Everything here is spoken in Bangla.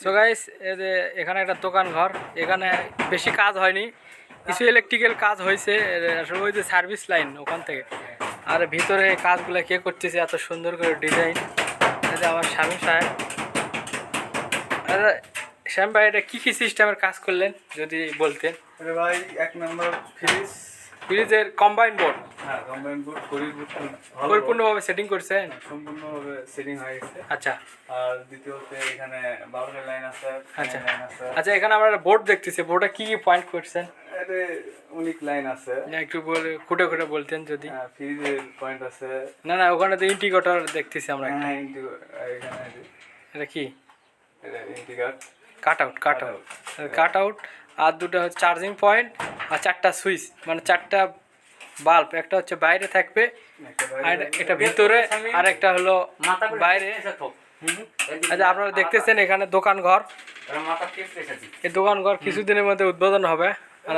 সো গাইস এই যে এখানে একটা দোকান ঘর, এখানে বেশি কাজ হয়নি, কিছু ইলেকট্রিক্যাল কাজ হয়েছে, আসলে ওই যে সার্ভিস লাইন ওখান থেকে। আর ভিতরে কাজগুলো কে করতেছে এত সুন্দর করে ডিজাইন, এই যে আমার স্বামী সাহেব। শ্যাম ভাই, এটা কী কী সিস্টেমের কাজ করলেন যদি বলতেন? ভাই 1 নম্বর ফ্রিজের কম্বাইন বোর্ড, হ্যাঁ কম্বাইন বোর্ড পরিপূর্ণভাবে সেটিং করছেন? সম্পূর্ণভাবে সেটিং হয়ে গেছে। আচ্ছা। আর দ্বিতীয়ত এখানে বাল্বের লাইন আছে, আচ্ছা লাইন আছে। আচ্ছা, এখানে আমরা বোর্ড দেখতেছি, বোর্ডে কি কি পয়েন্ট করছেন? এতে অনেক লাইন আছে, একটু বলে খুঁটে খুঁটে বলতেন যদি। ফ্রিজের পয়েন্ট আছে। না, ওখানে তো ইন্টিগ্রেটর দেখতেছি আমরা। হ্যাঁ এখানে এটা কি? এটা ইন্টিগ্রেট কাট আউট। আর দুটো হচ্ছে চার্জিং পয়েন্ট, আর 4টা সুইচ, মানে 4টা বাল্ব, একটা হচ্ছে বাইরে থাকবে আর এটা ভিতরে, আর একটা হলো বাইরে। আচ্ছা, আপনারা দেখতেছেন এখানে দোকান ঘর, এই দোকান ঘর কিছুদিনের মধ্যে উদ্বোধন হবে। আর